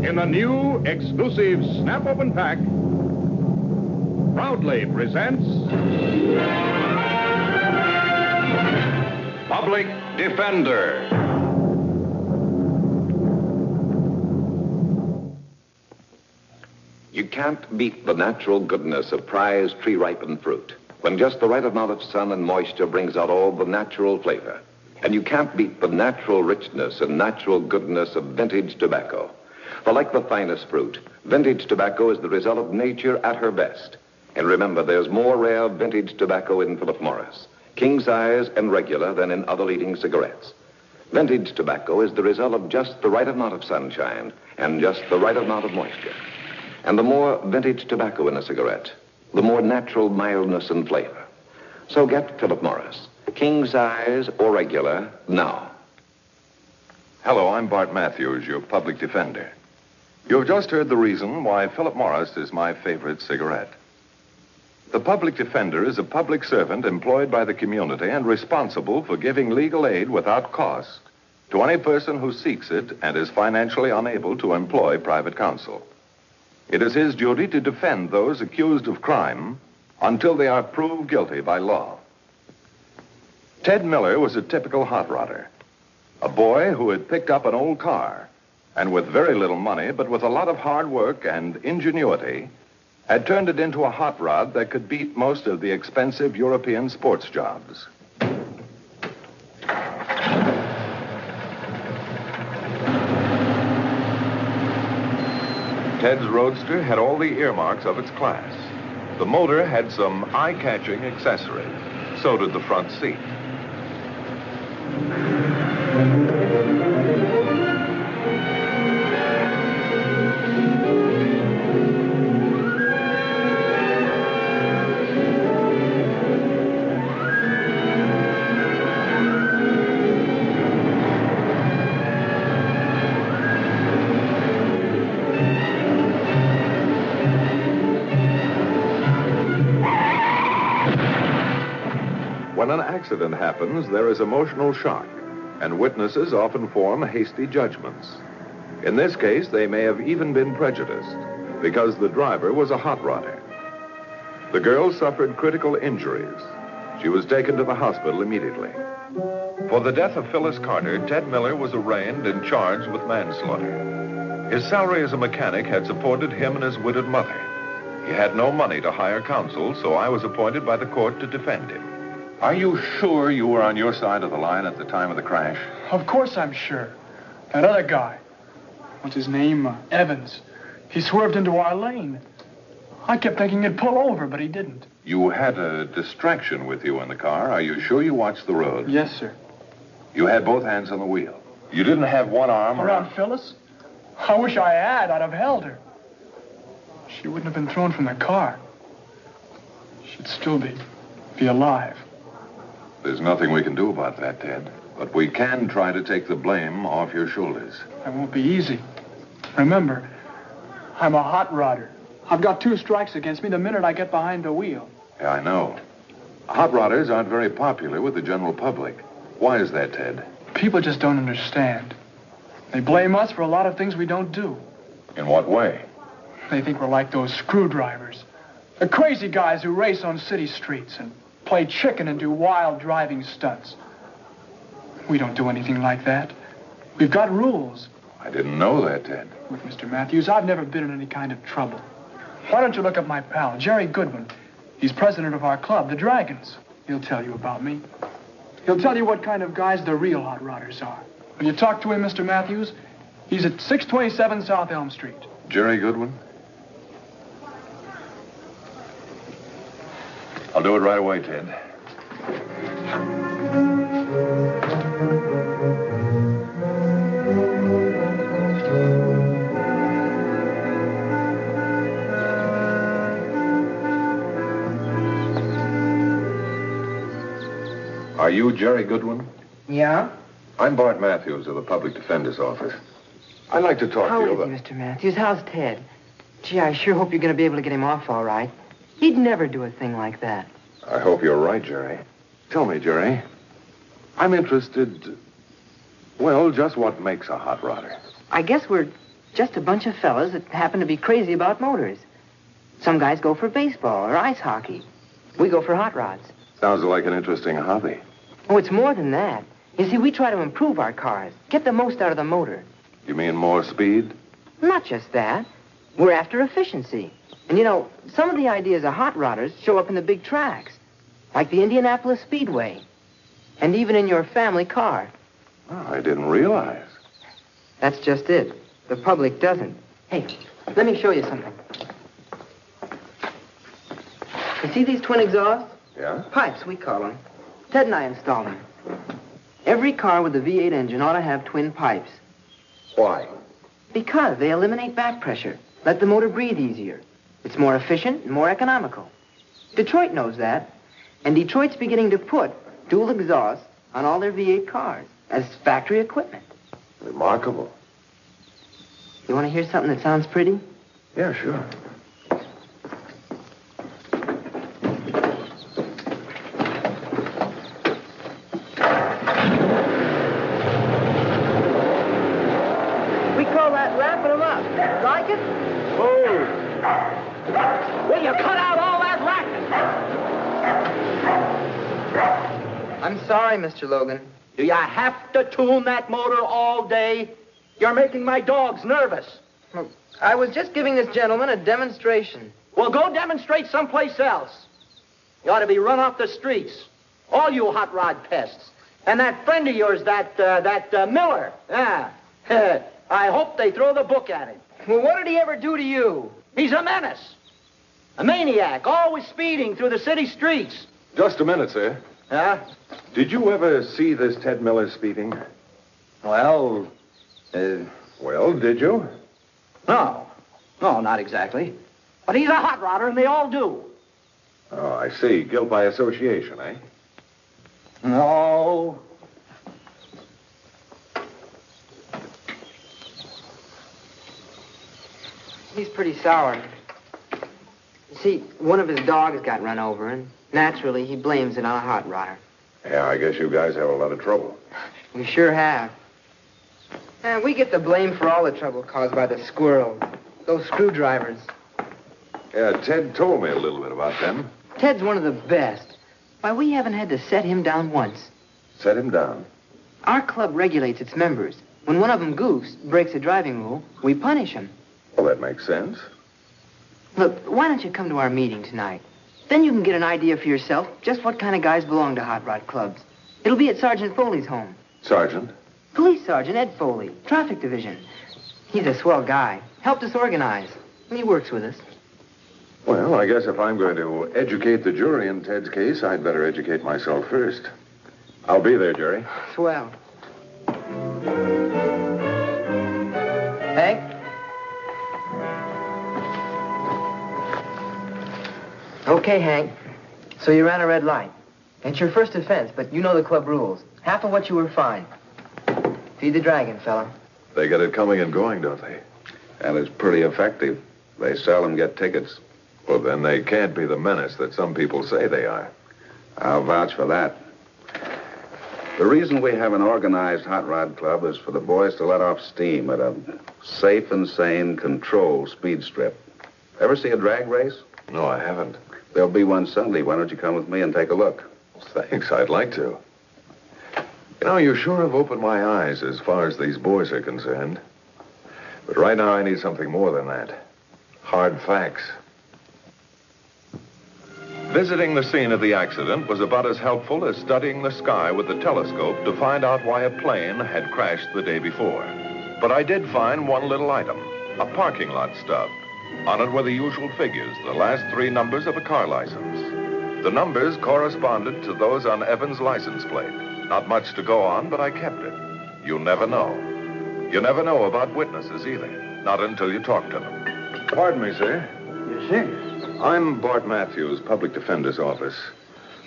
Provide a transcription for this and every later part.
in the new exclusive Snap Open Pack, proudly presents Public Defender. You can't beat the natural goodness of prized tree-ripened fruit when just the right amount of sun and moisture brings out all the natural flavor. And you can't beat the natural richness and natural goodness of vintage tobacco. For like the finest fruit, vintage tobacco is the result of nature at her best. And remember, there's more rare vintage tobacco in Philip Morris, king size and regular, than in other leading cigarettes. Vintage tobacco is the result of just the right amount of sunshine and just the right amount of moisture. And the more vintage tobacco in a cigarette, the more natural mildness and flavor. So get Philip Morris, king size or regular, now. Hello, I'm Bart Matthews, your public defender. You've just heard the reason why Philip Morris is my favorite cigarette. The public defender is a public servant employed by the community and responsible for giving legal aid without cost to any person who seeks it and is financially unable to employ private counsel. It is his duty to defend those accused of crime until they are proved guilty by law. Ted Miller was a typical hot rodder, a boy who had picked up an old car and with very little money, but with a lot of hard work and ingenuity, had turned it into a hot rod that could beat most of the expensive European sports jobs. Ted's Roadster had all the earmarks of its class. The motor had some eye-catching accessories. So did the front seat. When an accident happens, there is emotional shock, and witnesses often form hasty judgments. In this case, they may have even been prejudiced, because the driver was a hot rodder. The girl suffered critical injuries. She was taken to the hospital immediately. For the death of Phyllis Carter, Ted Miller was arraigned and charged with manslaughter. His salary as a mechanic had supported him and his widowed mother. He had no money to hire counsel, so I was appointed by the court to defend him. Are you sure you were on your side of the line at the time of the crash? Of course I'm sure. That other guy, what's his name? Evans. He swerved into our lane. I kept thinking he'd pull over, but he didn't. You had a distraction with you in the car. Are you sure you watched the road? Yes, sir. You had both hands on the wheel. You didn't have one arm around Phyllis? I wish I had. I'd have held her. She wouldn't have been thrown from the car. She'd still be alive. There's nothing we can do about that, Ted. But we can try to take the blame off your shoulders. That won't be easy. Remember, I'm a hot rodder. I've got 2 strikes against me the minute I get behind the wheel. Yeah, I know. Hot rodders aren't very popular with the general public. Why is that, Ted? People just don't understand. They blame us for a lot of things we don't do. In what way? They think we're like those screwdrivers. The crazy guys who race on city streets and play chicken and do wild driving stunts. We don't do anything like that. We've got rules. I didn't know that, Ted. With Mr. Matthews, I've never been in any kind of trouble. Why don't you look up my pal, Jerry Goodwin? He's president of our club, the Dragons. He'll tell you about me. He'll tell you what kind of guys the real hot rodders are. Will you talk to him, Mr. Matthews? He's at 627 South Elm Street. Jerry Goodwin? I'll do it right away, Ted. Are you Jerry Goodwin? Yeah? I'm Bart Matthews of the Public Defender's Office. I'd like to talk to you about... How is he, Mr. Matthews? How's Ted? Gee, I sure hope you're going to be able to get him off all right. He'd never do a thing like that. I hope you're right, Jerry. Tell me, Jerry, I'm interested, well, just what makes a hot rodder? I guess we're Just a bunch of fellas that happen to be crazy about motors. Some guys go for baseball or ice hockey. We go for hot rods. Sounds like an interesting hobby. Oh, it's more than that. You see, we try to improve our cars, get the most out of the motor. You mean more speed? Not just that. We're after efficiency. And you know, some of the ideas of hot rodders show up in the big tracks, like the Indianapolis Speedway, and even in your family car. Oh, I didn't realize. That's just it. The public doesn't. Hey, let me show you something. You see these twin exhausts? Yeah? Pipes, we call them. Ted and I installed them. Every car with a V8 engine ought to have twin pipes. Why? Because they eliminate back pressure, let the motor breathe easier. It's more efficient and more economical. Detroit knows that, and Detroit's beginning to put dual exhausts on all their V8 cars as factory equipment. Remarkable. You want to hear something that sounds pretty? Yeah, sure. We call that wrapping them up. Like it? Will you cut out all that racket? I'm sorry, Mr. Logan. Do you have to tune that motor all day? You're making my dogs nervous. Look, I was just giving this gentleman a demonstration. Well, go demonstrate someplace else. You ought to be run off the streets. All you hot rod pests. And that friend of yours, that Miller. Yeah. I hope they throw the book at him. Well, what did he ever do to you? He's a menace. A maniac, always speeding through the city streets. Just a minute, sir. Huh? Did you ever see this Ted Miller speeding? Well, Well, did you? no. No, not exactly. But he's a hot rodder, and they all do. Oh, I see. Guilt by association, eh? No. He's pretty sour. You see, one of his dogs got run over, and naturally he blames it on a hot rodder. Yeah, I guess you guys have a lot of trouble. We sure have. And we get the blame for all the trouble caused by the squirrels, those screwdrivers. Yeah, Ted told me a little bit about them. Ted's one of the best. Why, we haven't had to set him down once. Set him down. Our club regulates its members. When one of them goofs, breaks a driving rule, we punish him. Well, that makes sense. Look, why don't you come to our meeting tonight? Then you can get an idea for yourself just what kind of guys belong to hot rod clubs. It'll be at Sergeant Foley's home. Sergeant? Police Sergeant Ed Foley, Traffic Division. He's a swell guy. Helped us organize. And he works with us. Well, I guess if I'm going to educate the jury in Ted's case, I'd better educate myself first. I'll be there, Jerry. Swell. Hank? Okay, Hank. So you ran a red light. It's your first offense, but you know the club rules. Half of what you were fined. Feed the dragon, fella. They get it coming and going, don't they? And it's pretty effective. They seldom get tickets. Well, then they can't be the menace that some people say they are. I'll vouch for that. The reason we have an organized hot rod club is for the boys to let off steam at a safe and sane, controlled speed strip. Ever see a drag race? No, I haven't. There'll be one Sunday. Why don't you come with me and take a look? Thanks, I'd like to. You know, you sure have opened my eyes as far as these boys are concerned. But right now I need something more than that. Hard facts. Visiting the scene of the accident was about as helpful as studying the sky with the telescope to find out why a plane had crashed the day before. But I did find one little item, a parking lot stub. On it were the usual figures, the last 3 numbers of a car license. The numbers corresponded to those on Evan's license plate. Not much to go on, but I kept it. You never know. You never know about witnesses either. Not until you talk to them. Pardon me, sir. Yes, sir. I'm Bart Matthews, Public Defender's Office.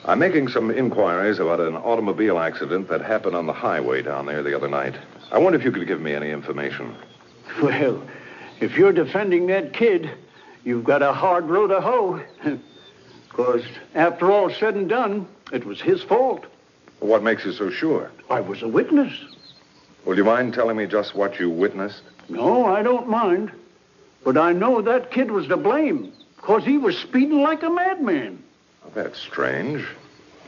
I'm making some inquiries about an automobile accident that happened on the highway down there the other night. I wonder if you could give me any information. Well, if you're defending that kid, you've got a hard row to hoe. Because after all said and done, it was his fault. What makes you so sure? I was a witness. Will you mind telling me just what you witnessed? No, I don't mind. But I know that kid was to blame, because he was speeding like a madman. That's strange.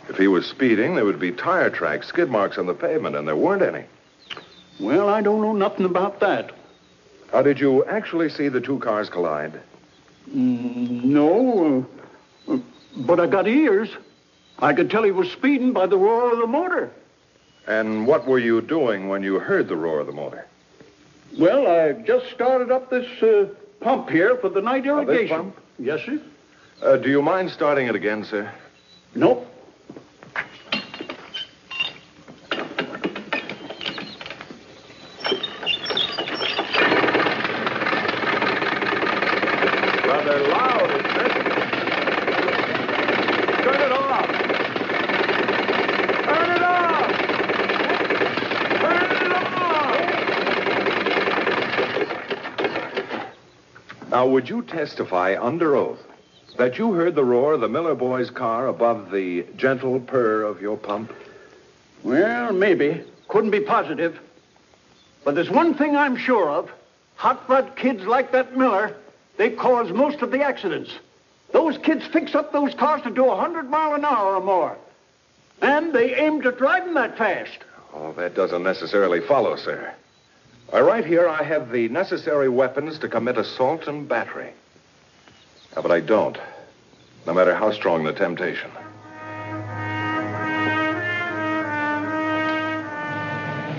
If he was speeding, there would be tire tracks, skid marks on the pavement, and there weren't any. Well, I don't know nothing about that. How did you actually see the two cars collide? No, but I got ears. I could tell he was speeding by the roar of the motor. And what were you doing when you heard the roar of the motor? Well, I just started up this pump here for the night irrigation. This pump? Yes, sir. Do you mind starting it again, sir? Nope. Rather loud, isn't it? Turn it off! Turn it off! Turn it off! Now, would you testify under oath that you heard the roar of the Miller boys' car above the gentle purr of your pump? Well, maybe. Couldn't be positive. But there's one thing I'm sure of. Hot rod kids like that Miller, they cause most of the accidents. Those kids fix up those cars to do 100 miles an hour or more. And they aim to drive them that fast. Oh, that doesn't necessarily follow, sir. Right here, I have the necessary weapons to commit assault and battery. But I don't, no matter how strong the temptation.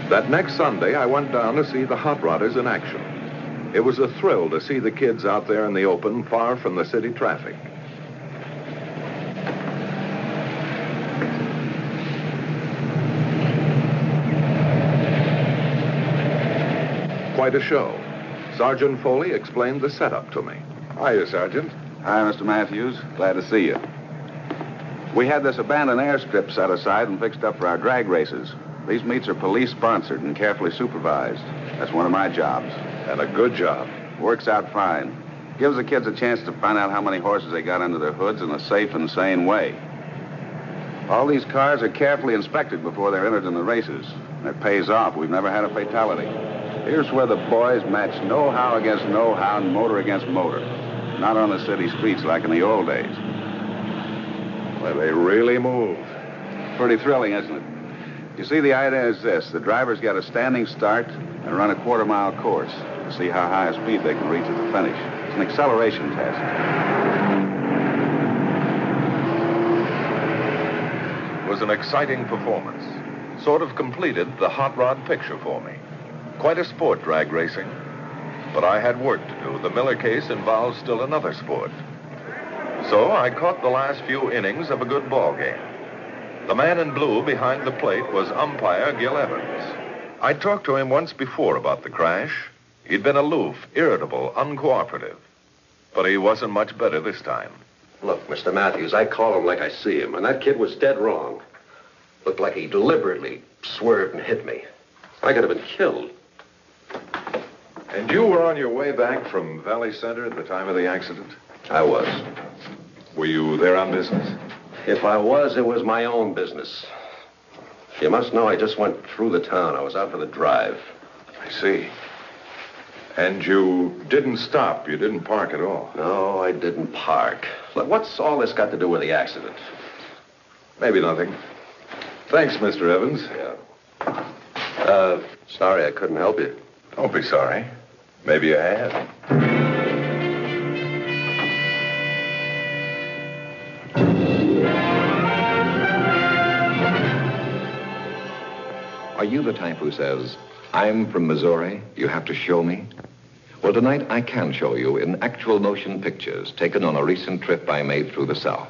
That next Sunday, I went down to see the hot rodders in action. It was a thrill to see the kids out there in the open, far from the city traffic. Quite a show. Sergeant Foley explained the setup to me. Hiya, Sergeant. Hi, Mr. Matthews. Glad to see you. We had this abandoned airstrip set aside and fixed up for our drag races. These meets are police-sponsored and carefully supervised. That's one of my jobs. And a good job. Works out fine. Gives the kids a chance to find out how many horses they got under their hoods in a safe and sane way. All these cars are carefully inspected before they're entered in the races. It pays off. We've never had a fatality. Here's where the boys match know-how against know-how and motor against motor. Not on the city streets like in the old days. Well, they really move. Pretty thrilling, isn't it? You see, the idea is this. The drivers get a standing start and run a quarter-mile course to see how high a speed they can reach at the finish. It's an acceleration test. It was an exciting performance. Sort of completed the hot rod picture for me. Quite a sport, drag racing. But I had work to do. The Miller case involves still another sport. So I caught the last few innings of a good ball game. The man in blue behind the plate was umpire Gil Evans. I talked to him once before about the crash. He'd been aloof, irritable, uncooperative. But he wasn't much better this time. Look, Mr. Matthews, I call him like I see him, and that kid was dead wrong. Looked like he deliberately swerved and hit me. I could have been killed. And you were on your way back from Valley Center at the time of the accident? I was. Were you there on business? If I was, it was my own business. You must know I just went through the town. I was out for the drive. I see. And you didn't stop. You didn't park at all. No, I didn't park. Look, what's all this got to do with the accident? Maybe nothing. Thanks, Mr. Evans. Yeah. Sorry I couldn't help you. Don't be sorry. Maybe you had. Are you the type who says, I'm from Missouri, you have to show me? Well, tonight I can show you in actual motion pictures taken on a recent trip I made through the South.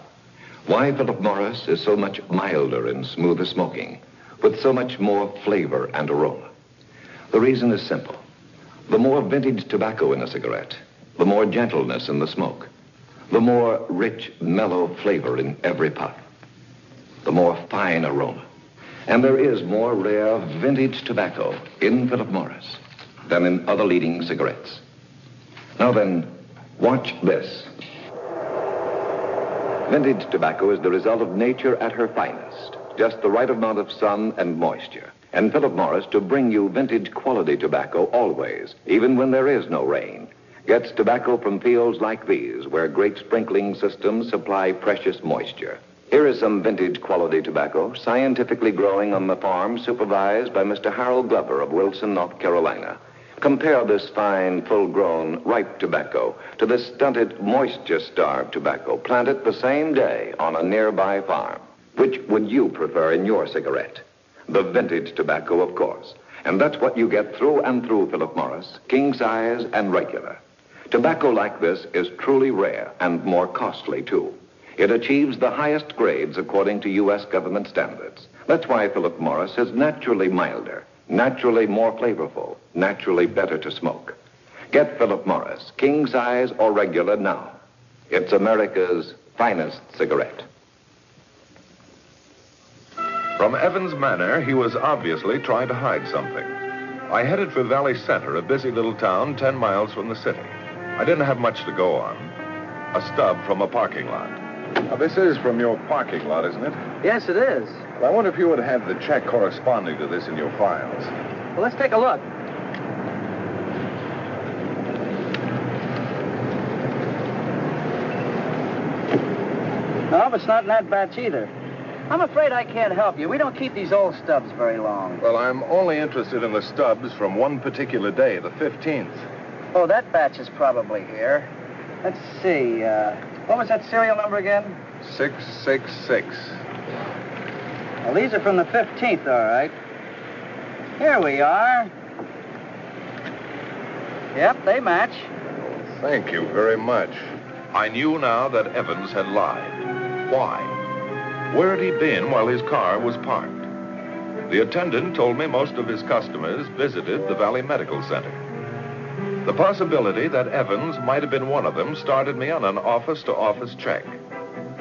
Why Philip Morris is so much milder and smoother smoking, with so much more flavor and aroma. The reason is simple. The more vintage tobacco in a cigarette, the more gentleness in the smoke, the more rich, mellow flavor in every puff, the more fine aroma. And there is more rare vintage tobacco in Philip Morris than in other leading cigarettes. Now then, watch this. Vintage tobacco is the result of nature at her finest. Just the right amount of sun and moisture. and Philip Morris to bring you vintage quality tobacco always, even when there is no rain. Gets tobacco from fields like these, where great sprinkling systems supply precious moisture. Here is some vintage quality tobacco, scientifically growing on the farm supervised by Mr. Harold Glover of Wilson, North Carolina. Compare this fine, full-grown, ripe tobacco to this stunted, moisture-starved tobacco planted the same day on a nearby farm. Which would you prefer in your cigarette? The vintage tobacco, of course. And that's what you get through and through Philip Morris, king size and regular. Tobacco like this is truly rare and more costly, too. It achieves the highest grades according to U.S. government standards. That's why Philip Morris is naturally milder, naturally more flavorful, naturally better to smoke. Get Philip Morris, king size or regular now. It's America's finest cigarette. From Evans Manor, he was obviously trying to hide something. I headed for Valley Center, a busy little town 10 miles from the city. I didn't have much to go on. A stub from a parking lot. Now, this is from your parking lot, isn't it? Yes, it is. Well, I wonder if you would have the check corresponding to this in your files. Well, let's take a look. No, but it's not in that batch either. I'm afraid I can't help you. We don't keep these old stubs very long. Well, I'm only interested in the stubs from one particular day, the 15th. Oh, that batch is probably here. Let's see. What was that serial number again? 666. Well, these are from the 15th, all right. Here we are. Yep, they match. Thank you very much. I knew now that Evans had lied. Why? Where had he been while his car was parked? The attendant told me most of his customers visited the Valley Medical Center. The possibility that Evans might have been one of them started me on an office-to-office check.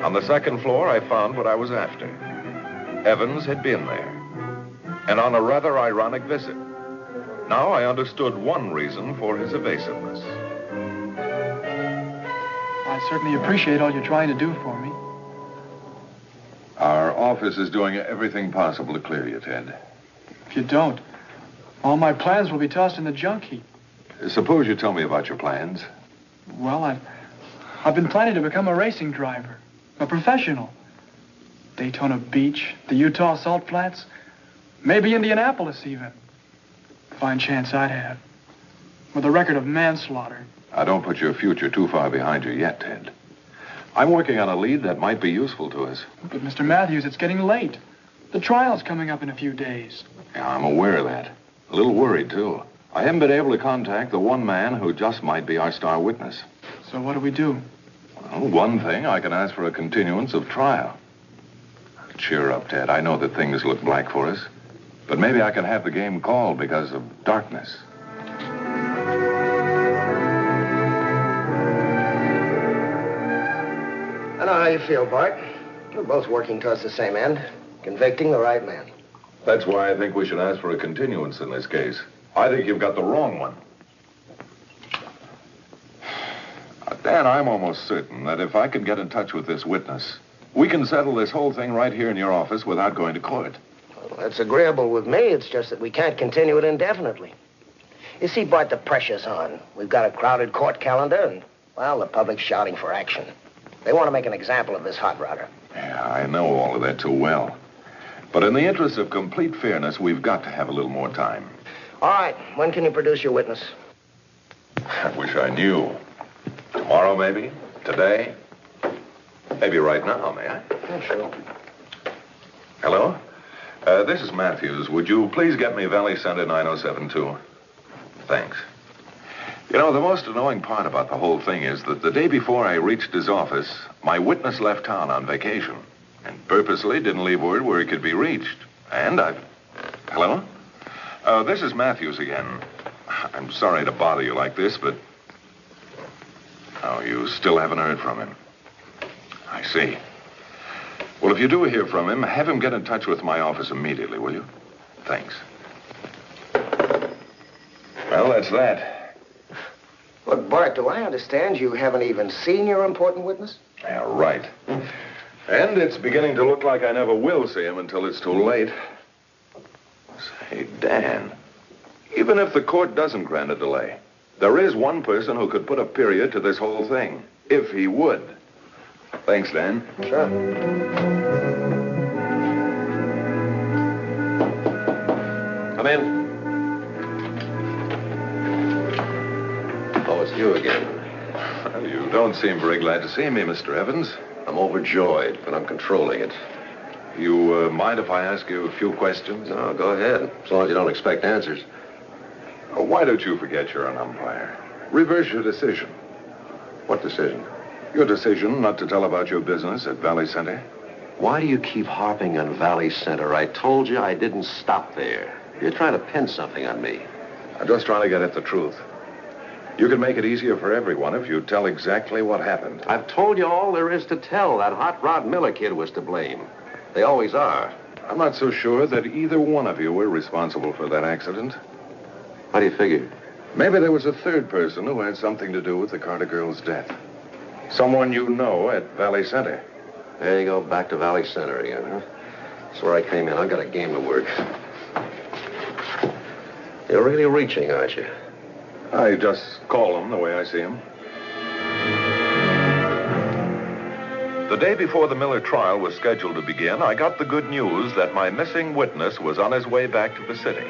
On the second floor, I found what I was after. Evans had been there, and on a rather ironic visit. Now I understood one reason for his evasiveness. I certainly appreciate all you're trying to do for me. Our office is doing everything possible to clear you, Ted. If you don't, all my plans will be tossed in the junk heap. Suppose you tell me about your plans. Well, I've been planning to become a racing driver, a professional. Daytona Beach, the Utah Salt Flats, maybe Indianapolis even. Fine chance I'd have. With a record of manslaughter. Now, don't put your future too far behind you yet, Ted. I'm working on a lead that might be useful to us. But, Mr. Matthews, it's getting late. The trial's coming up in a few days. Yeah, I'm aware of that. A little worried, too. I haven't been able to contact the one man who just might be our star witness. So what do we do? Well, one thing, I can ask for a continuance of trial. Cheer up, Ted. I know that things look black for us. But maybe I can have the game called because of darkness. I know how you feel, Bart. We're both working towards the same end, convicting the right man. That's why I think we should ask for a continuance in this case. I think you've got the wrong one. Dan, I'm almost certain that if I can get in touch with this witness, we can settle this whole thing right here in your office without going to court. Well, that's agreeable with me. It's just that we can't continue it indefinitely. You see, Bart, the pressure's on. We've got a crowded court calendar, and, well, the public's shouting for action. They want to make an example of this hot rodder. Yeah, I know all of that too well. But in the interest of complete fairness, we've got to have a little more time. All right. When can you produce your witness? I wish I knew. Tomorrow, maybe? Today? Maybe right now, may I? Yeah, sure. Hello? This is Matthews. Would you please get me Valley Center 9072? Thanks. You know, the most annoying part about the whole thing is that the day before I reached his office, my witness left town on vacation and purposely didn't leave word where he could be reached. And I've... Hello? This is Matthews again. I'm sorry to bother you like this, but... Oh, you still haven't heard from him. I see. Well, if you do hear from him, have him get in touch with my office immediately, will you? Thanks. Well, that's that. Look, Bart, do I understand you haven't even seen your important witness? Yeah, right. And it's beginning to look like I never will see him until it's too late. Let's see. Hey, Dan, even if the court doesn't grant a delay, there is one person who could put a period to this whole thing, if he would. Thanks, Dan. Sure. Come in. Oh, it's you again. Well, you don't seem very glad to see me, Mr. Evans. I'm overjoyed, but I'm controlling it. You mind if I ask you a few questions? No, go ahead, as long as you don't expect answers. Why don't you forget you're an umpire? Reverse your decision. What decision? Your decision not to tell about your business at Valley Center. Why do you keep harping on Valley Center? I told you I didn't stop there. You're trying to pin something on me. I'm just trying to get at the truth. You can make it easier for everyone if you tell exactly what happened. I've told you all there is to tell. That Hot Rod Miller kid was to blame. They always are. I'm not so sure that either one of you were responsible for that accident. How do you figure? Maybe there was a third person who had something to do with the Carter girl's death. Someone you know at Valley Center. There you go, back to Valley Center again, huh? That's where I came in. I've got a game to work. You're really reaching, aren't you? I just call them the way I see them. The day before the Miller trial was scheduled to begin, I got the good news that my missing witness was on his way back to the city.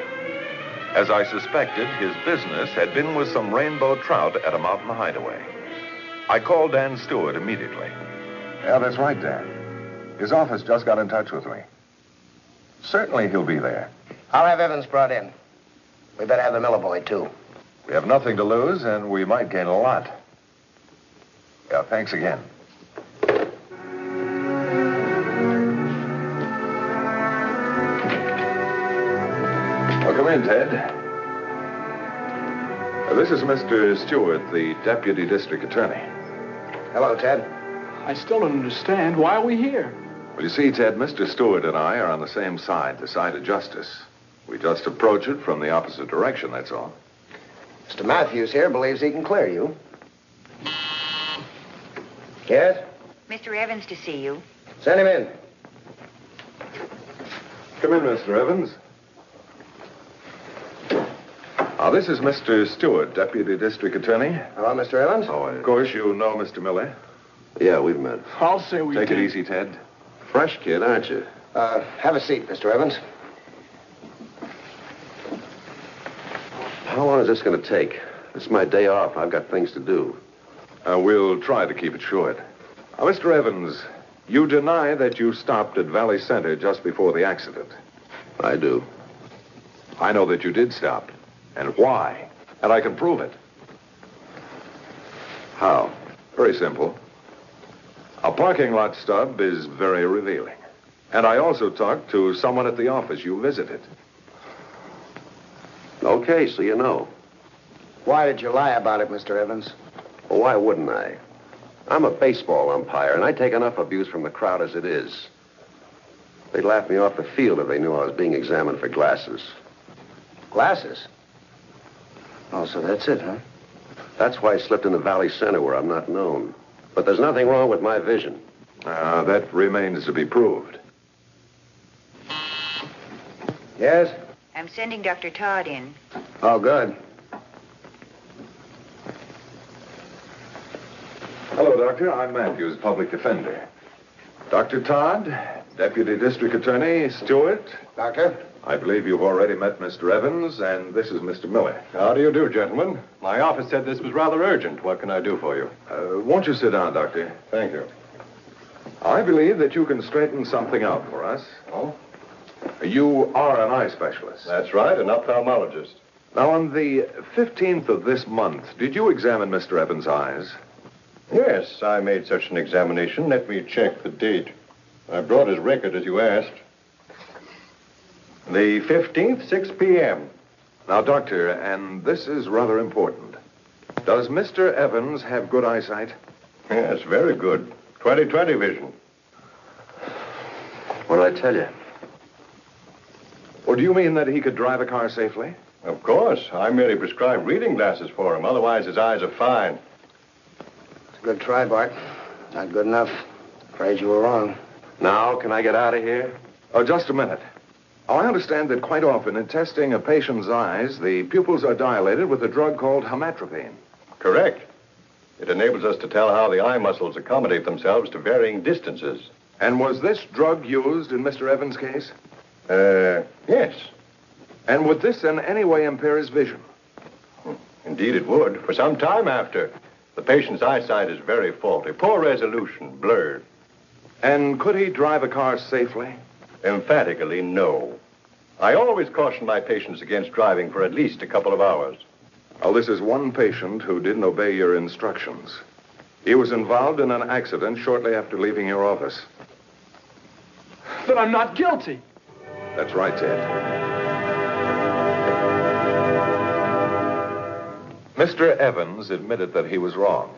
As I suspected, his business had been with some rainbow trout at a mountain hideaway. I called Dan Stewart immediately. Yeah, that's right, Dan. His office just got in touch with me. Certainly he'll be there. I'll have Evans brought in. We better have the Miller boy, too. We have nothing to lose, and we might gain a lot. Yeah, thanks again. Well, come in, Ted. This is Mr. Stewart, the Deputy District Attorney. Hello, Ted. I still don't understand. Why are we here? Well, you see, Ted, Mr. Stewart and I are on the same side, the side of justice. We just approach it from the opposite direction, that's all. Mr. Matthews here believes he can clear you. Yes? Mr. Evans to see you. Send him in. Come in, Mr. Evans. This is Mr. Stewart, Deputy District Attorney. Hello, Mr. Evans. Oh, of course, you know Mr. Miller. Yeah, we've met. I'll say we Take did. it easy, Ted. Fresh kid, aren't you? Have a seat, Mr. Evans. How long is this going to take? It's my day off. I've got things to do. We'll try to keep it short. Mr. Evans, you deny that you stopped at Valley Center just before the accident. I do. I know that you did stop. And why? And I can prove it. How? Very simple. A parking lot stub is very revealing. And I also talked to someone at the office you visited. Okay, so you know. Why did you lie about it, Mr. Evans? Well, why wouldn't I? I'm a baseball umpire, and I take enough abuse from the crowd as it is. They'd laugh me off the field if they knew I was being examined for glasses. Glasses? Oh, so that's it, huh? That's why I slipped into Valley Center where I'm not known. But there's nothing wrong with my vision. That remains to be proved. Yes? I'm sending Dr. Todd in. Oh, good. Hello, Doctor. I'm Matthews, public defender. Dr. Todd, Deputy District Attorney Stewart. Doctor? I believe you've already met Mr. Evans, and this is Mr. Miller. How do you do, gentlemen? My office said this was rather urgent. What can I do for you? Won't you sit down, Doctor? Thank you. I believe that you can straighten something out for us. Oh? You are an eye specialist. That's right, an ophthalmologist. Now, on the 15th of this month, did you examine Mr. Evans' eyes? Yes, I made such an examination. Let me check the date. I brought his record as you asked. The 15th, 6 p.m. Now, Doctor, and this is rather important. Does Mr. Evans have good eyesight? Yes, very good. 20/20 vision. What did I tell you? Or do you mean that he could drive a car safely? Of course. I merely prescribed reading glasses for him. Otherwise, his eyes are fine. It's a good try, Bart. Not good enough. Afraid you were wrong. Now, can I get out of here? Oh, just a minute. Oh, I understand that quite often in testing a patient's eyes, the pupils are dilated with a drug called hematropine. Correct. It enables us to tell how the eye muscles accommodate themselves to varying distances. And was this drug used in Mr. Evans' case? Yes. And would this in any way impair his vision? Indeed it would, for some time after. The patient's eyesight is very faulty, poor resolution, blurred. And could he drive a car safely? Emphatically, no. I always caution my patients against driving for at least a couple of hours. Well, this is one patient who didn't obey your instructions. He was involved in an accident shortly after leaving your office. But I'm not guilty. That's right, Ted. Mr. Evans admitted that he was wrong,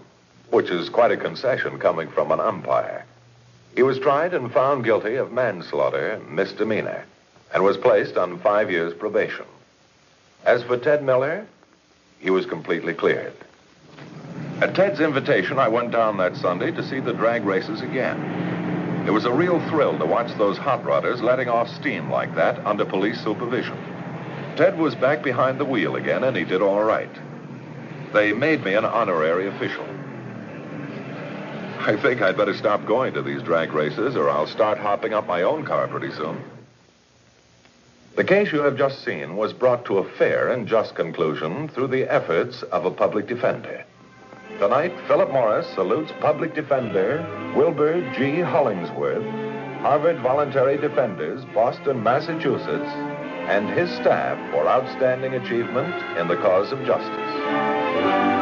which is quite a concession coming from an umpire. He was tried and found guilty of manslaughter, misdemeanor, and was placed on 5 years probation. As for Ted Miller, he was completely cleared. At Ted's invitation, I went down that Sunday to see the drag races again. It was a real thrill to watch those hot rodders letting off steam like that under police supervision. Ted was back behind the wheel again, and he did all right. They made me an honorary official. I think I'd better stop going to these drag races, or I'll start hopping up my own car pretty soon. The case you have just seen was brought to a fair and just conclusion through the efforts of a public defender. Tonight, Philip Morris salutes public defender Wilbur G. Hollingsworth, Harvard Voluntary Defenders, Boston, Massachusetts, and his staff for outstanding achievement in the cause of justice.